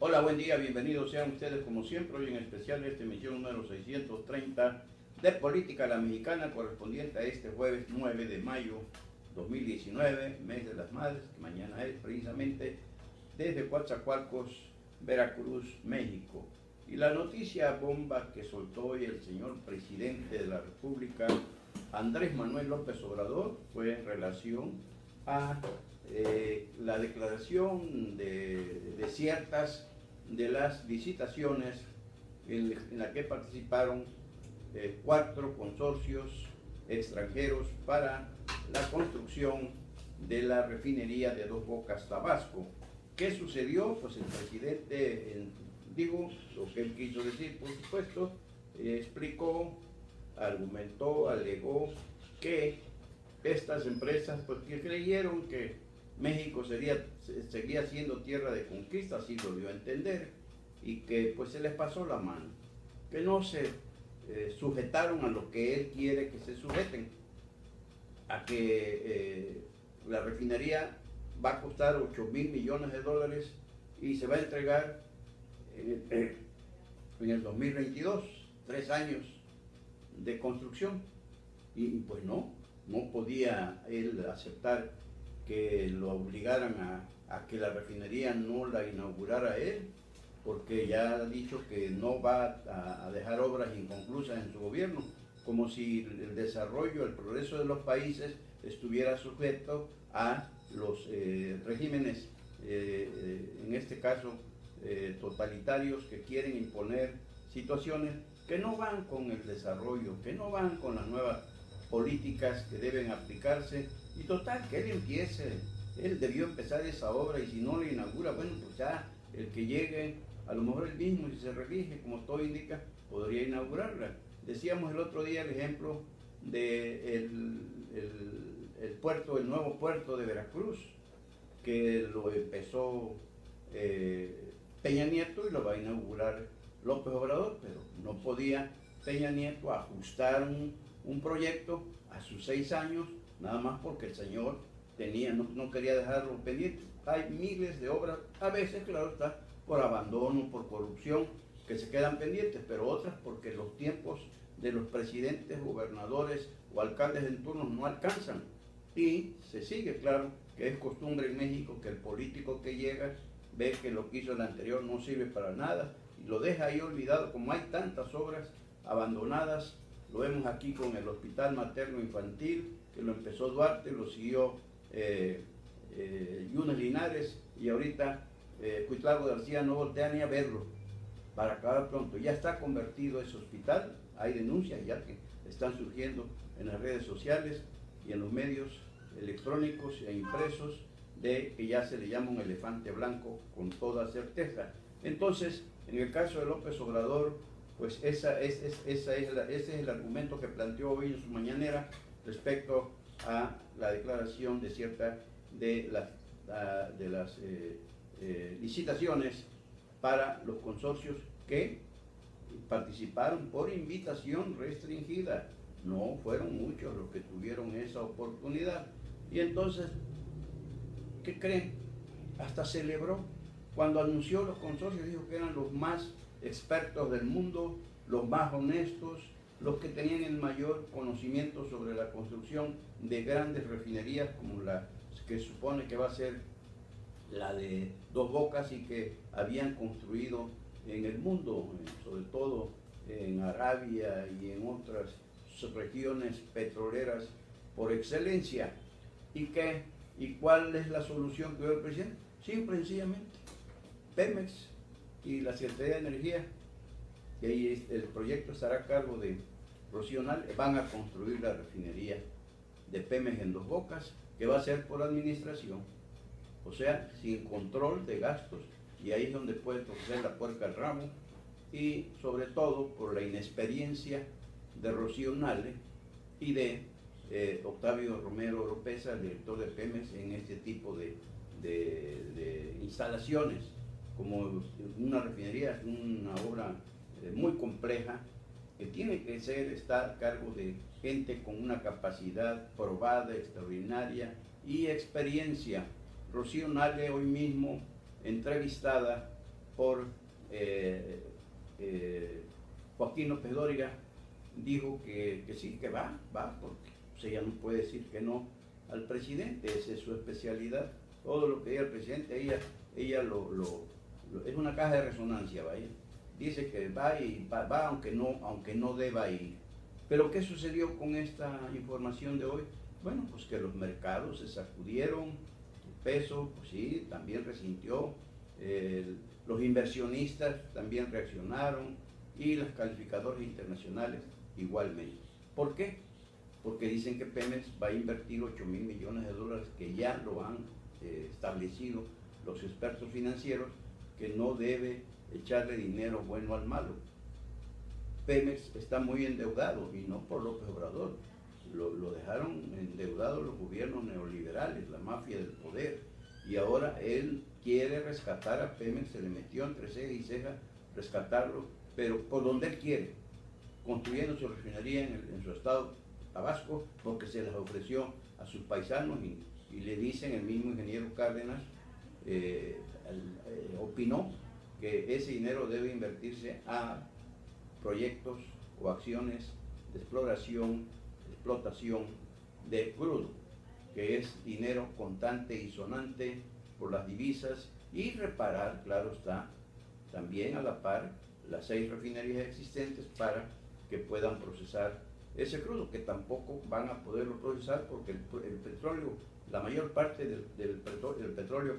Hola, buen día, bienvenidos sean ustedes como siempre, hoy en especial esta emisión número 630 de Política a la Mexicana, correspondiente a este jueves 9 de mayo 2019, mes de las madres, que mañana es precisamente desde Coatzacoalcos, Veracruz, México. Y la noticia bomba que soltó hoy el señor presidente de la República, Andrés Manuel López Obrador, fue en relación a la declaración de ciertas de las licitaciones en la que participaron 4 consorcios extranjeros para la construcción de la refinería de Dos Bocas, Tabasco. ¿Qué sucedió? Pues el presidente dijo lo que él quiso decir, por supuesto, explicó, argumentó, alegó que estas empresas pues que creyeron que México seguía siendo tierra de conquista, así lo dio a entender, y que pues se les pasó la mano, que no se sujetaron a lo que él quiere que se sujeten, a que la refinería va a costar 8,000 millones de dólares y se va a entregar en el 2022, 3 años de construcción, y pues no podía él aceptar que lo obligaran a que la refinería no la inaugurara él, porque ya ha dicho que no va a dejar obras inconclusas en su gobierno, como si el desarrollo, el progreso de los países estuviera sujeto a los regímenes, en este caso totalitarios, que quieren imponer situaciones que no van con el desarrollo, que no van con las nuevas políticas que deben aplicarse. Y total, que él empiece, él debió empezar esa obra, y si no la inaugura, bueno, pues ya el que llegue, a lo mejor él mismo, si se reelige, como todo indica, podría inaugurarla. Decíamos el otro día el ejemplo de el nuevo puerto de Veracruz, que lo empezó Peña Nieto y lo va a inaugurar López Obrador, pero no podía Peña Nieto ajustar un proyecto a sus 6 años, nada más porque el señor no quería dejarlo pendiente. Hay miles de obras, a veces, claro está, por abandono, por corrupción, que se quedan pendientes, pero otras porque los tiempos de los presidentes, gobernadores o alcaldes en turno no alcanzan. Y se sigue, claro, que es costumbre en México que el político que llega ve que lo que hizo el anterior no sirve para nada y lo deja ahí olvidado, como hay tantas obras abandonadas. Lo vemos aquí con el Hospital Materno Infantil, que lo empezó Duarte, lo siguió Yunes Linares, y ahorita Cuitlavo García no voltea ni a verlo, para acabar pronto. Ya está convertido ese hospital, hay denuncias ya que están surgiendo en las redes sociales y en los medios electrónicos e impresos, de que ya se le llama un elefante blanco con toda certeza. Entonces, en el caso de López Obrador, pues ese es el argumento que planteó hoy en su mañanera respecto a la declaración de cierta de las licitaciones para los consorcios que participaron por invitación restringida. No fueron muchos los que tuvieron esa oportunidad. Y entonces, ¿qué creen? Hasta celebró cuando anunció los consorcios, dijo que eran los más expertos del mundo, los más honestos, los que tenían el mayor conocimiento sobre la construcción de grandes refinerías como la que supone que va a ser la de Dos Bocas, y que habían construido en el mundo, sobre todo en Arabia y en otras regiones petroleras por excelencia. ¿Y cuál es la solución que dio el presidente? Simple y sencillamente, Pemex y la Secretaría de Energía, que ahí el proyecto estará a cargo de Rocío Nale, van a construir la refinería de Pemex en Dos Bocas, que va a ser por administración, o sea, sin control de gastos, y ahí es donde puede torcer la puerca al ramo, y sobre todo por la inexperiencia de Rocío Nale y de Octavio Romero Oropeza, el director de Pemex, en este tipo de instalaciones. Como una refinería es una obra muy compleja, que tiene que estar a cargo de gente con una capacidad probada, extraordinaria y experiencia. Rocío Nale, hoy mismo entrevistada por Joaquín López Dóriga, dijo que sí, que va, porque pues, ella no puede decir que no al presidente, esa es su especialidad. Todo lo que diga el presidente, ella es una caja de resonancia, vaya. Dice que va y va aunque no deba ir. Pero ¿qué sucedió con esta información de hoy? Bueno, pues que los mercados se sacudieron, el peso, pues sí, también resintió, los inversionistas también reaccionaron y los calificadores internacionales igualmente. ¿Por qué? Porque dicen que Pemex va a invertir 8.000 millones de dólares, que ya lo han establecido los expertos financieros, que no debe echarle dinero bueno al malo. Pemex está muy endeudado y no por López Obrador, lo dejaron endeudado los gobiernos neoliberales, la mafia del poder, y ahora él quiere rescatar a Pemex, se le metió entre ceja y ceja rescatarlo, pero por donde él quiere, construyendo su refinería en su estado Tabasco, porque se las ofreció a sus paisanos y le dicen, el mismo ingeniero Cárdenas opinó que ese dinero debe invertirse a proyectos o acciones de exploración, explotación de crudo, que es dinero contante y sonante por las divisas, y reparar, claro está, también a la par las 6 refinerías existentes para que puedan procesar ese crudo, que tampoco van a poderlo procesar porque el petróleo, la mayor parte del petróleo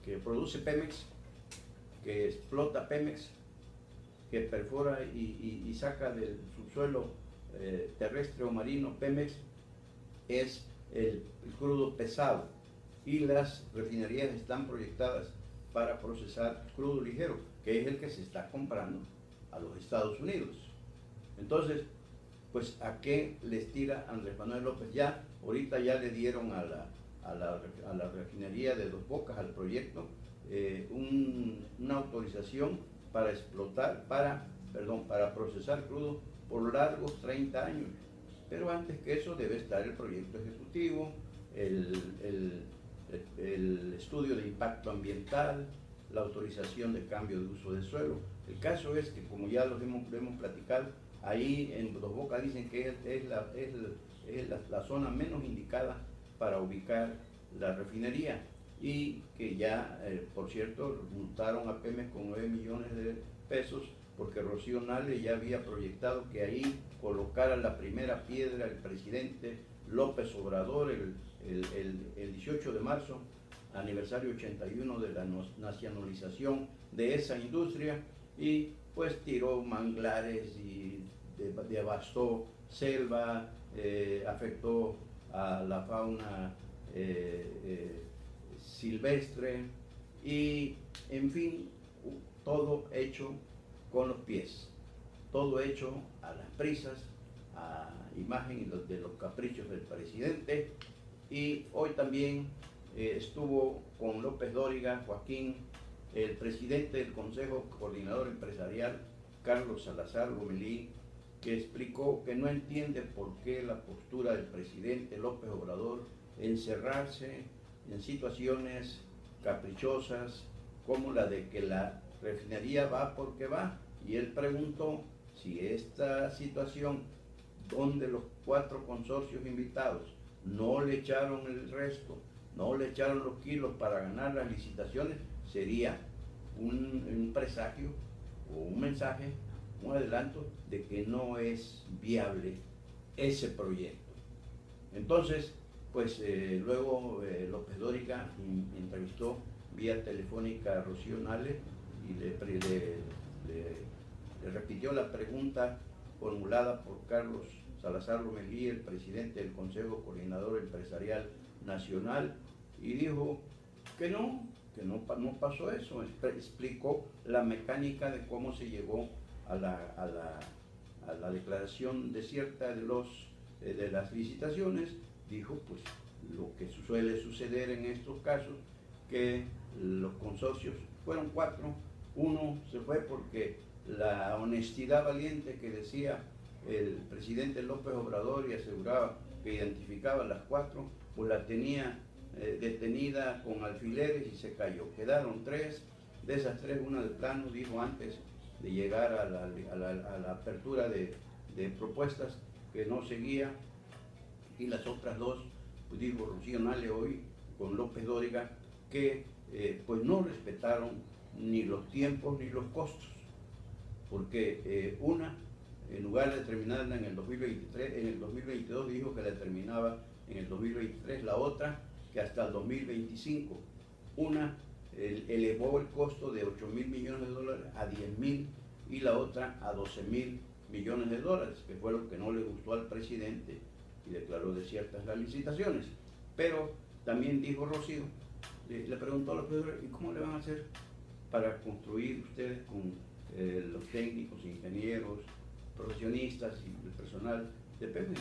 que produce Pemex, que explota Pemex, que perfora y saca del subsuelo terrestre o marino Pemex, es el crudo pesado, y las refinerías están proyectadas para procesar crudo ligero, que es el que se está comprando a los Estados Unidos. Entonces, pues ¿a qué les tira Andrés Manuel López? Ya, ahorita ya le dieron a la refinería de Dos Bocas, al proyecto, una autorización para para procesar crudo por largos 30 años. Pero antes que eso debe estar el proyecto ejecutivo, el estudio de impacto ambiental, la autorización de cambio de uso de suelo. El caso es que, como ya lo hemos platicado, ahí en Dos Bocas dicen que es la zona menos indicada para ubicar la refinería, y que ya, por cierto, multaron a Pemex con 9 millones de pesos porque Rocío Nale ya había proyectado que ahí colocara la primera piedra el presidente López Obrador el 18 de marzo, aniversario 81 de la nacionalización de esa industria, y pues tiró manglares y devastó selva, afectó a la fauna silvestre, y en fin, todo hecho con los pies, todo hecho a las prisas, a imagen de los caprichos del presidente. Y hoy también estuvo con López Dóriga, Joaquín, el presidente del Consejo Coordinador Empresarial, Carlos Salazar Lomelí, que explicó que no entiende por qué la postura del presidente López Obrador encerrarse en situaciones caprichosas como la de que la refinería va porque va, y él preguntó si esta situación, donde los 4 consorcios invitados no le echaron el resto, no le echaron los kilos para ganar las licitaciones, sería un presagio o un mensaje, un adelanto de que no es viable ese proyecto. Entonces, pues luego López Dóriga entrevistó vía telefónica a Rocío Nale y le repitió la pregunta formulada por Carlos Salazar Lomelí, el presidente del Consejo Coordinador Empresarial Nacional, y dijo que no pasó eso. Explicó la mecánica de cómo se llegó a la declaración desierta de las licitaciones. Dijo pues lo que suele suceder en estos casos, que los consorcios fueron 4, uno se fue porque la honestidad valiente que decía el presidente López Obrador y aseguraba que identificaba las 4, pues la tenía detenida con alfileres y se cayó. Quedaron 3, De esas tres, una de plano dijo antes de llegar a la apertura de propuestas que no seguía, y las otras dos, pues dijo Rocío Nale hoy con López Dóriga, que pues no respetaron ni los tiempos ni los costos, porque una, en lugar de terminarla en el 2023, en el 2022 dijo que la terminaba en el 2023, la otra que hasta el 2025. Una elevó el costo de 8.000 millones de dólares a 10.000 y la otra a 12.000 millones de dólares, que fue lo que no le gustó al presidente y declaró desiertas las licitaciones. Pero también dijo Rocío, le preguntó a los proveedores, ¿y cómo le van a hacer para construir ustedes con los técnicos, ingenieros, profesionistas y el personal de Pemex?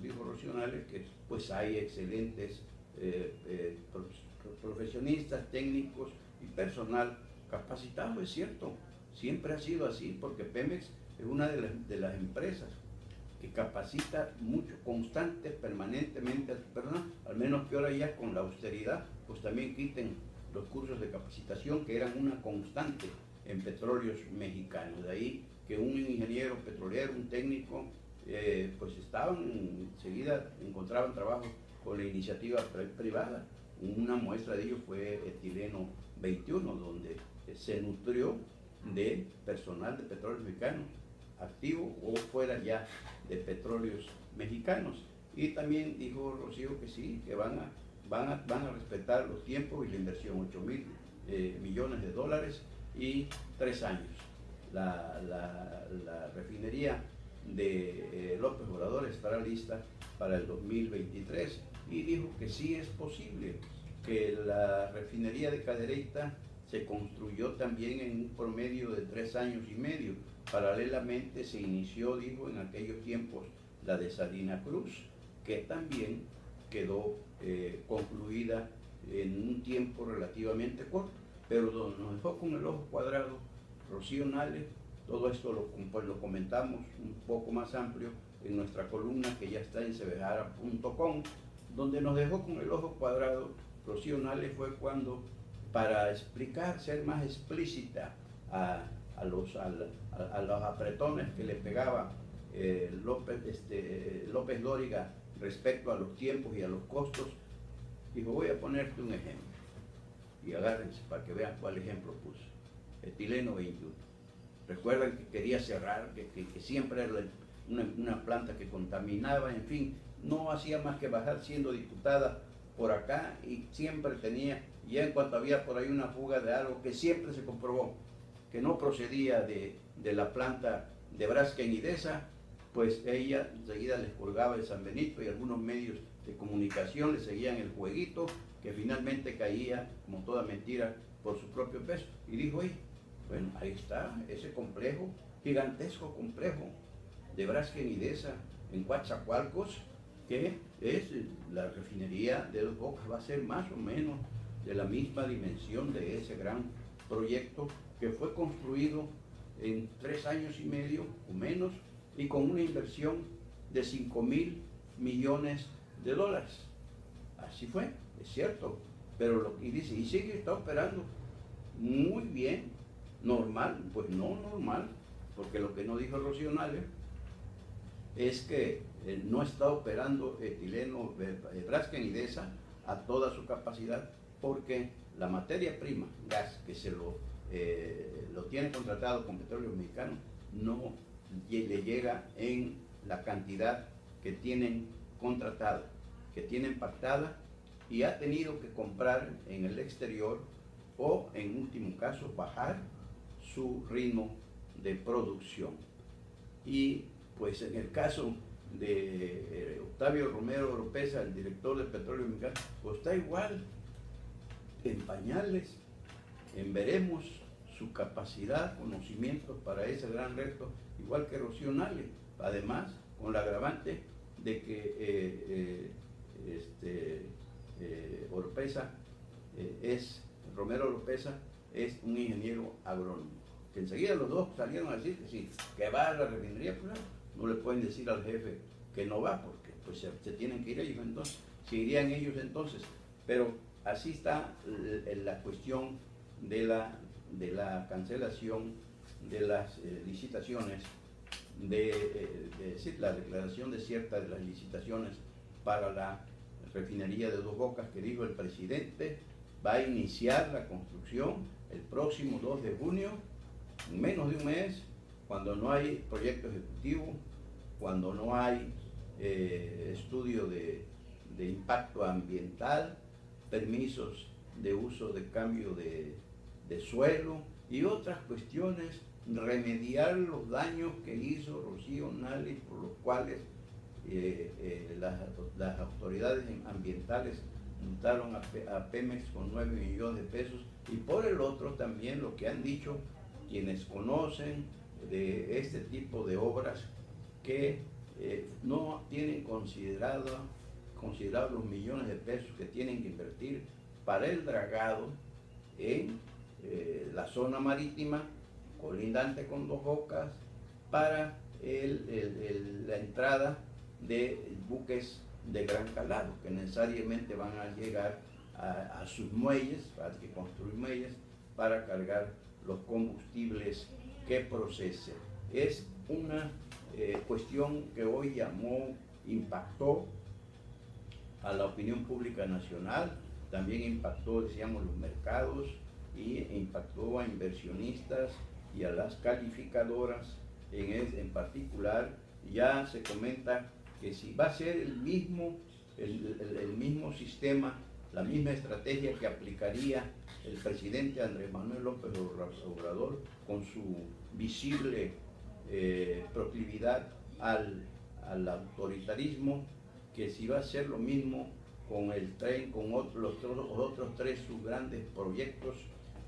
Dijo Rocío Nale que pues hay excelentes profesionistas, técnicos y personal capacitado. Es cierto, siempre ha sido así, porque Pemex es una de las empresas que capacita mucho, constante, permanentemente a su personal, al menos que ahora ya con la austeridad, pues también quiten los cursos de capacitación que eran una constante en Petróleos Mexicanos. De ahí que un ingeniero petrolero, un técnico, pues enseguida encontraban trabajo con la iniciativa privada. Una muestra de ello fue Etileno 21, donde se nutrió de personal de Petróleos Mexicanos, activo o fuera ya de Petróleos Mexicanos. Y también dijo Rocío que sí, que van a respetar los tiempos y la inversión, 8.000 millones de dólares y 3 años. La refinería de López Obrador estará lista para el 2023 y dijo que sí es posible, que la refinería de Cadereyta se construyó también en un promedio de 3 años y medio. Paralelamente se inició, dijo, en aquellos tiempos la de Salina Cruz, que también quedó concluida en un tiempo relativamente corto, pero nos dejó con el ojo cuadrado Rocío Nale. Todo esto lo comentamos un poco más amplio en nuestra columna que ya está en cebejara.com, donde nos dejó con el ojo cuadrado Rocío Nale fue cuando, para explicar, ser más explícita a los apretones que le pegaba López Dóriga respecto a los tiempos y a los costos, dijo: voy a ponerte un ejemplo, y agárrense para que vean cuál ejemplo puse. Etileno 21. Recuerdan que quería cerrar, que siempre era una planta que contaminaba, en fin, no hacía más que bajar siendo diputada por acá, y siempre tenía, ya en cuanto había por ahí una fuga de algo que siempre se comprobó que no procedía de la planta de Braskem Idesa, pues ella enseguida les colgaba el San Benito, y algunos medios de comunicación le seguían el jueguito, que finalmente caía, como toda mentira, por su propio peso. Y dijo: bueno, ahí está ese complejo, gigantesco complejo de Braskem Idesa en Coatzacoalcos, que es la refinería de Dos Bocas, va a ser más o menos de la misma dimensión de ese gran proyecto que fue construido en 3 años y medio o menos, y con una inversión de 5.000 millones de dólares. Así fue, es cierto, pero y sigue, está operando muy bien. Normal, pues no normal, porque lo que no dijo Rocío Nale es que no está operando etileno Braskem Idesa a toda su capacidad, porque la materia prima, gas, que se lo tiene contratado con Petróleos Mexicanos, no le llega en la cantidad que tienen contratada, que tienen pactada, y ha tenido que comprar en el exterior o, en último caso, bajar su ritmo de producción. Y pues en el caso de Octavio Romero Oropeza, el director de Petróleos Mexicanos, pues está igual, en pañales, en veremos su capacidad, conocimientos para ese gran reto, igual que Rocío Nale, además con la agravante de que Romero Oropeza es un ingeniero agrónomo, que enseguida los dos salieron a decir que sí, que va a la refinería. Pues no le pueden decir al jefe que no va, porque pues se tienen que ir ellos, entonces se irían ellos entonces. Pero así está la cuestión de la de la cancelación de las licitaciones, decir, la declaración desierta de las licitaciones para la refinería de Dos Bocas, que dijo el presidente va a iniciar la construcción el próximo 2 de junio, en menos de un mes, cuando no hay proyecto ejecutivo, cuando no hay estudio de impacto ambiental, permisos de uso de cambio de suelo y otras cuestiones, remediar los daños que hizo Rocío Nale, por los cuales las autoridades ambientales multaron a Pemex con 9 millones de pesos, y por el otro también lo que han dicho quienes conocen de este tipo de obras, que no tienen considerados los millones de pesos que tienen que invertir para el dragado en la zona marítima colindante con Dos Bocas, para la entrada de buques de gran calado que necesariamente van a llegar a sus muelles, hay que construir muelles para cargar los combustibles que procesen. Es una cuestión que hoy impactó a la opinión pública nacional, también impactó, decíamos, los mercados, y impactó a inversionistas y a las calificadoras en particular. Ya se comenta que si va a ser el mismo sistema, la misma estrategia que aplicaría el presidente Andrés Manuel López Obrador, con su visible proclividad al autoritarismo, que si va a ser lo mismo con el tren, con los otros tres grandes proyectos,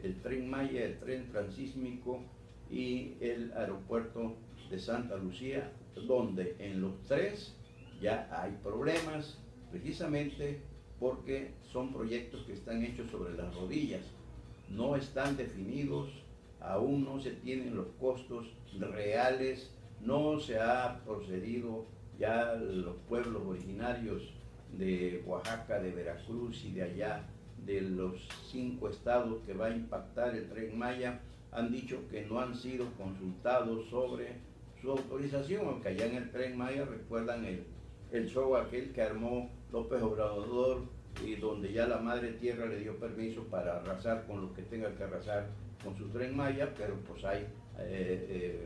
el Tren Maya, el Tren Transísmico y el aeropuerto de Santa Lucía, donde en los tres ya hay problemas, precisamente porque son proyectos que están hechos sobre las rodillas, no están definidos, aún no se tienen los costos reales, no se ha procedido ya los pueblos originarios de Oaxaca, de Veracruz y de allá, de los 5 estados que va a impactar el Tren Maya, han dicho que no han sido consultados sobre su autorización, aunque allá en el Tren Maya recuerdan el show aquel que armó López Obrador, y donde ya la madre tierra le dio permiso para arrasar con lo que tenga que arrasar con su Tren Maya, pero pues hay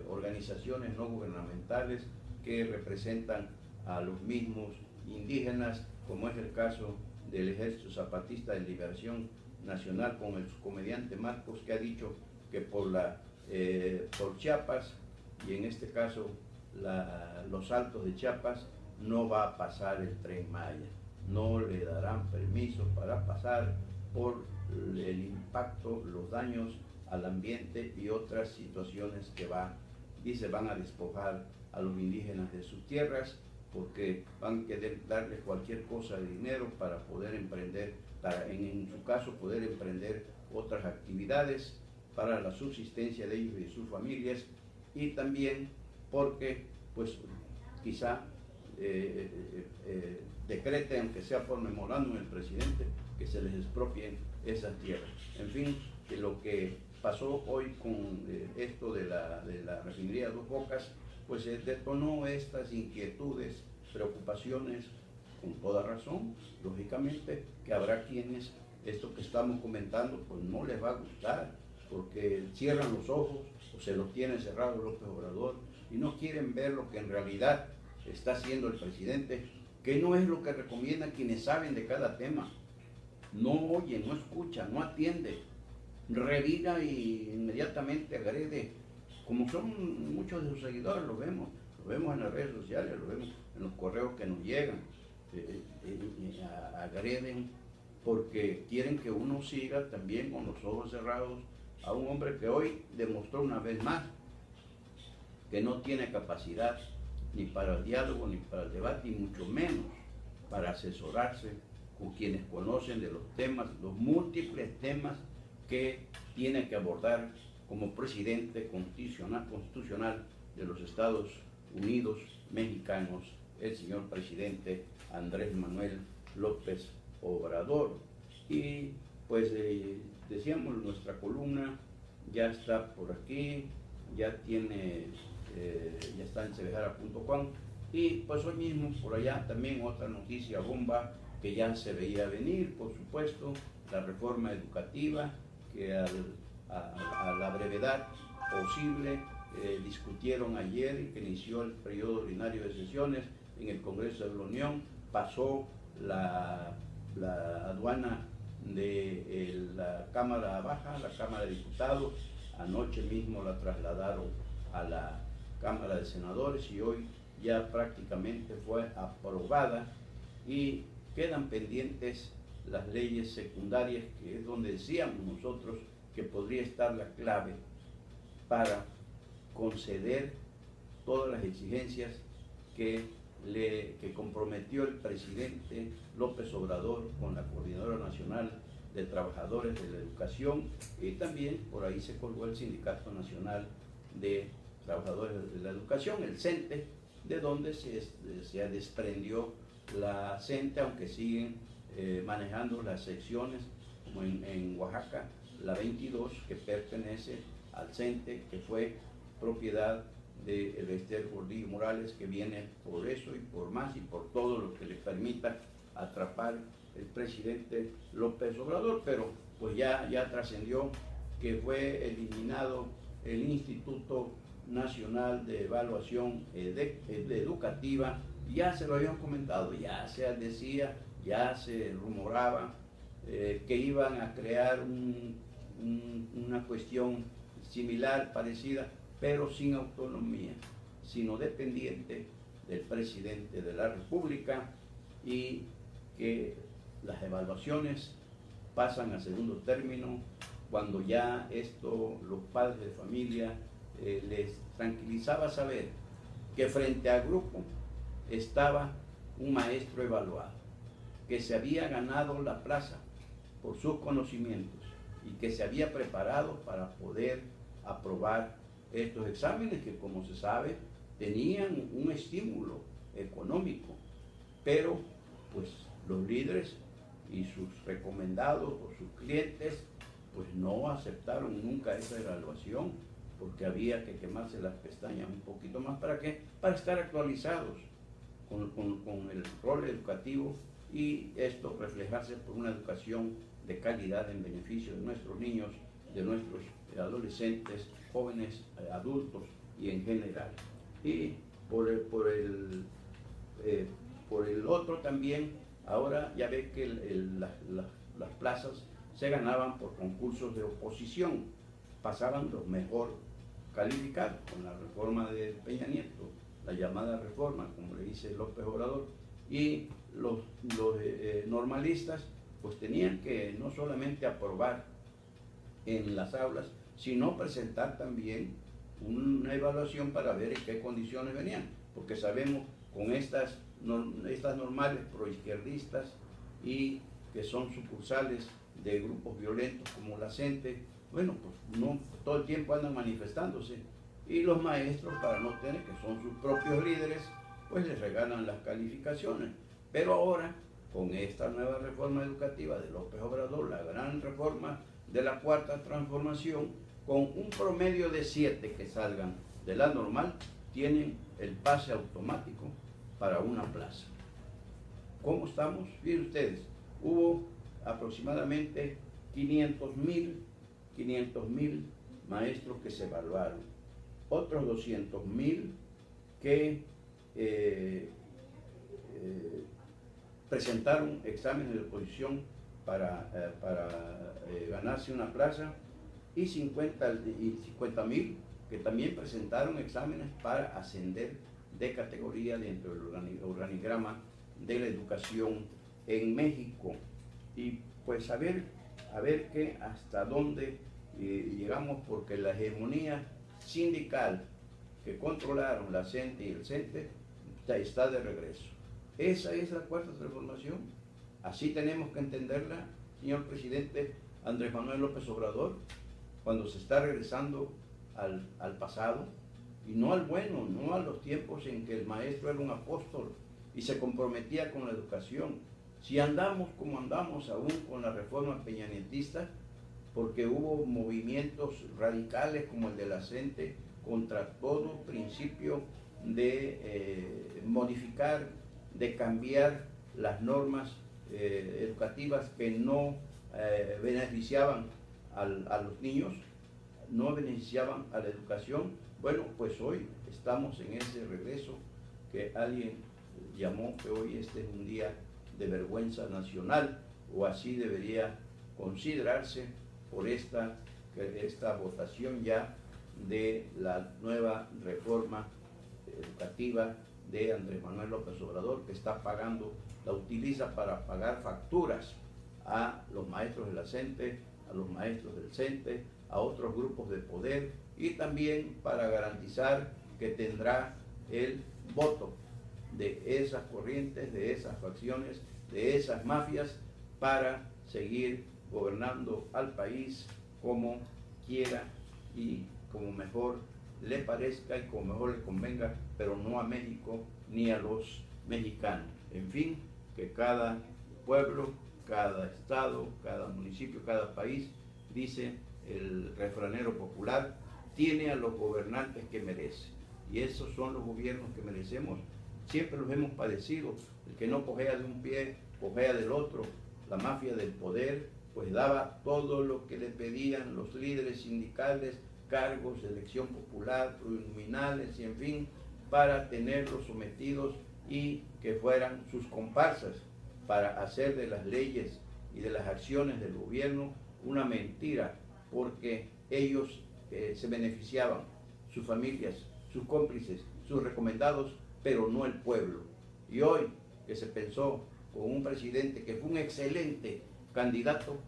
organizaciones no gubernamentales que representan a los mismos indígenas, como es el caso del Ejército Zapatista de Liberación Nacional, con el comediante Marcos, que ha dicho que por Chiapas, y en este caso los Altos de Chiapas, no va a pasar el Tren Maya, no le darán permiso para pasar por el impacto, los daños al ambiente y otras situaciones que van a despojar a los indígenas de sus tierras, porque van a querer darles cualquier cosa de dinero para poder emprender, en su caso poder emprender otras actividades para la subsistencia de ellos y de sus familias, y también porque pues quizá decrete, aunque sea por memorándum el presidente, que se les expropien esas tierras. En fin, que lo que pasó hoy con esto de la refinería Dos Bocas, pues detonó estas inquietudes, preocupaciones, con toda razón, lógicamente, que habrá quienes esto que estamos comentando pues no les va a gustar, porque cierran los ojos o se los tiene cerrados López Obrador y no quieren ver lo que en realidad está haciendo el presidente, que no es lo que recomiendan quienes saben de cada tema. No oye, no escucha, no atiende, revira y inmediatamente agrede, como son muchos de sus seguidores, lo vemos en las redes sociales, lo vemos en los correos que nos llegan, agreden porque quieren que uno siga también con los ojos cerrados a un hombre que hoy demostró una vez más que no tiene capacidad ni para el diálogo, ni para el debate, y mucho menos para asesorarse con quienes conocen de los temas, los múltiples temas que tiene que abordar como presidente constitucional de los Estados Unidos mexicanos, el señor presidente Andrés Manuel López Obrador. Y pues decíamos en nuestra columna ya está por aquí, ya tiene, ya está en cebejara.com, y pues hoy mismo por allá también otra noticia bomba que ya se veía venir, por supuesto, la reforma educativa que a la brevedad posible discutieron ayer y que inició el periodo ordinario de sesiones en el Congreso de la Unión, pasó la aduana de la Cámara Baja, la Cámara de Diputados, anoche mismo la trasladaron a la Cámara de Senadores y hoy ya prácticamente fue aprobada, y quedan pendientes las leyes secundarias, que es donde decíamos nosotros que podría estar la clave para conceder todas las exigencias que comprometió el presidente López Obrador con la Coordinadora Nacional de Trabajadores de la Educación, y también por ahí se colgó el Sindicato Nacional de Trabajadores de la Educación, el CENTE, de donde se desprendió la CENTE, aunque siguen manejando las secciones, como en Oaxaca, la 22, que pertenece al CENTE, que fue propiedad de Elester Gordillo Morales, que viene por eso y por más y por todo lo que le permita atrapar el presidente López Obrador. Pero pues ya trascendió que fue eliminado el Instituto Nacional de Evaluación Educativa. Ya se lo habían comentado, ya se decía, ya se rumoraba que iban a crear una cuestión similar, parecida, pero sin autonomía, sino dependiente del presidente de la República, y que las evaluaciones pasan a segundo término cuando ya esto los padres de familia les tranquilizaba saber que frente al grupo estaba un maestro evaluado, que se había ganado la plaza por sus conocimientos y que se había preparado para poder aprobar estos exámenes que, como se sabe, tenían un estímulo económico, pero pues los líderes y sus recomendados o sus clientes pues no aceptaron nunca esa evaluación, porque había que quemarse las pestañas un poquito más. ¿Para qué? Para estar actualizados con el rol educativo, y esto reflejarse por una educación de calidad en beneficio de nuestros niños, de nuestros adolescentes, jóvenes, adultos y en general. Y por el otro también, ahora ya ve que las plazas se ganaban por concursos de oposición, pasaban los mejor calificados con la reforma de Peña Nieto, la llamada reforma, como le dice López Obrador, y los normalistas pues tenían que no solamente aprobar en las aulas, sino presentar también una evaluación para ver en qué condiciones venían, porque sabemos con estas normales proizquierdistas y que son sucursales de grupos violentos como la CENTE, bueno, pues no todo el tiempo andan manifestándose, y los maestros, para no tener, que son sus propios líderes, pues les regalan las calificaciones. Pero ahora, con esta nueva reforma educativa de López Obrador, la gran reforma de la Cuarta Transformación, con un promedio de 7 que salgan de la normal, tienen el pase automático para una plaza. ¿Cómo estamos? Miren ustedes, hubo aproximadamente 500,000 maestros que se evaluaron, otros 200,000 que presentaron exámenes de oposición para ganarse una plaza, y 50,000 que también presentaron exámenes para ascender de categoría dentro del organigrama de la educación en México. Y pues a ver que hasta dónde llegamos, porque la hegemonía sindical que controlaron la CENTE y el CENTE está de regreso. Esa es la Cuarta Transformación. Así tenemos que entenderla, señor presidente Andrés Manuel López Obrador, cuando se está regresando al pasado, y no al bueno, no a los tiempos en que el maestro era un apóstol y se comprometía con la educación. Si andamos como andamos aún con la reforma peñanietista, porque hubo movimientos radicales como el de la CENTE contra todo principio de modificar, de cambiar las normas educativas que no beneficiaban a los niños, no beneficiaban a la educación. Bueno, pues hoy estamos en ese regreso que alguien llamó que hoy este es un día de vergüenza nacional, o así debería considerarse por esta votación ya de la nueva reforma educativa de Andrés Manuel López Obrador, que está pagando, la utiliza para pagar facturas a los maestros de la CENTE, a los maestros del CENTE, a otros grupos de poder, y también para garantizar que tendrá el voto de esas corrientes, de esas facciones, de esas mafias, para seguir gobernando al país como quiera y como mejor le parezca y como mejor le convenga, pero no a México ni a los mexicanos. En fin, que cada pueblo, cada estado, cada municipio, cada país, dice el refranero popular, tiene a los gobernantes que merece. Y esos son los gobiernos que merecemos. Siempre los hemos padecido. El que no cojea de un pie, cojea del otro. La mafia del poder pues daba todo lo que le pedían los líderes sindicales, cargos de elección popular, plurinominales y en fin, para tenerlos sometidos y que fueran sus comparsas, para hacer de las leyes y de las acciones del gobierno una mentira, porque ellos se beneficiaban, sus familias, sus cómplices, sus recomendados, pero no el pueblo. Y hoy que se pensó con un presidente que fue un excelente candidato,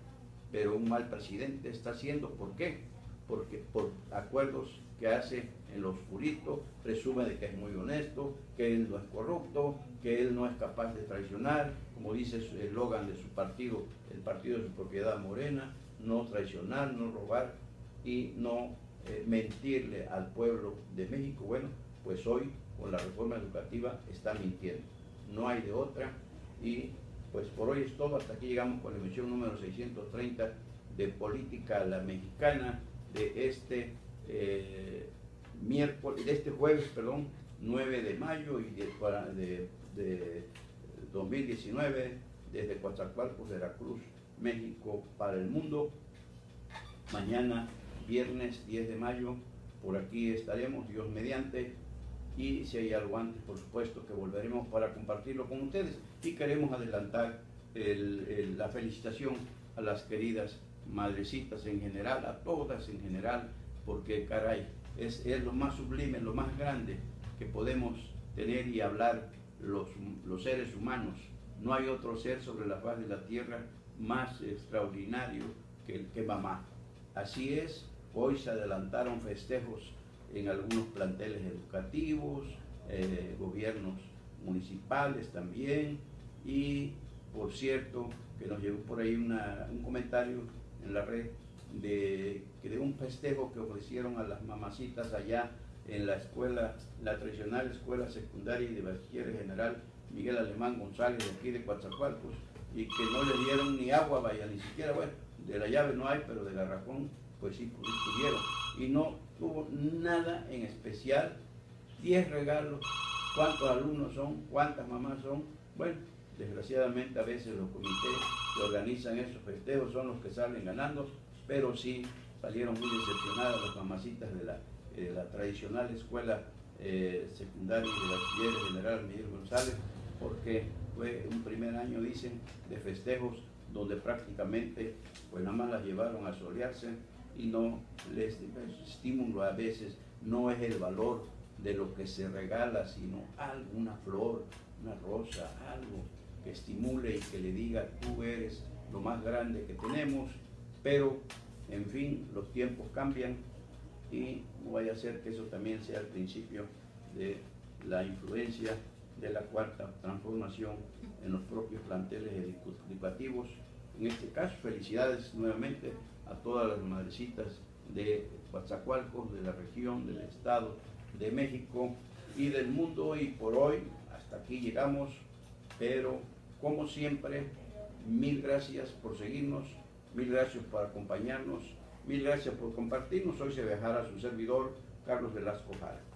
pero un mal presidente está haciendo, ¿por qué? Porque por acuerdos que hace en lo oscurito, presume de que es muy honesto, que él no es corrupto, que él no es capaz de traicionar, como dice el eslogan de su partido, el partido de su propiedad Morena, no traicionar, no robar y no mentirle al pueblo de México. Bueno, pues hoy con la reforma educativa está mintiendo, no hay de otra. Y pues por hoy es todo. Hasta aquí llegamos con la emisión número 630 de Política a la Mexicana de este jueves, 9 de mayo y de 2019, desde Coatzacoalcos, Veracruz, México, para el mundo. Mañana, viernes 10 de mayo, por aquí estaremos, Dios mediante. Y si hay algo antes, por supuesto, que volveremos para compartirlo con ustedes. Y queremos adelantar la felicitación a las queridas madrecitas en general, a todas en general, porque caray, es lo más sublime, lo más grande que podemos tener y hablar los seres humanos. No hay otro ser sobre la faz de la tierra más extraordinario que mamá. Así es, hoy se adelantaron festejos en algunos planteles educativos, gobiernos municipales también, y por cierto que nos llegó por ahí un comentario en la red de un festejo que ofrecieron a las mamacitas allá en la escuela, la tradicional escuela secundaria y de bachiller general Miguel Alemán González de aquí de Coatzacoalcos, y que no le dieron ni agua, vaya, ni siquiera, bueno, de la llave no hay, pero de garrafón pues sí pudieron, y no tuvo nada en especial. 10 regalos, cuántos alumnos son, cuántas mamás son. Bueno, desgraciadamente a veces los comités que organizan esos festejos son los que salen ganando, pero sí salieron muy decepcionadas las mamacitas de la tradicional escuela secundaria y de bachiller general Miguel González, porque fue un primer año, dicen, de festejos donde prácticamente pues nada más las llevaron a solearse y no les estímulo a veces no es el valor de lo que se regala, sino alguna flor, una rosa, algo que estimule y que le diga tú eres lo más grande que tenemos. Pero en fin, los tiempos cambian y no vaya a ser que eso también sea el principio de la influencia de la cuarta transformación en los propios planteles educativos. En este caso, felicidades nuevamente a todas las madrecitas de Coatzacoalcos, de la región, del estado de México y del mundo. Y por hoy, hasta aquí llegamos, pero como siempre, mil gracias por seguirnos, Mil gracias por acompañarnos, mil gracias por compartirnos. Hoy se dejará su servidor, Carlos Velasco Jara.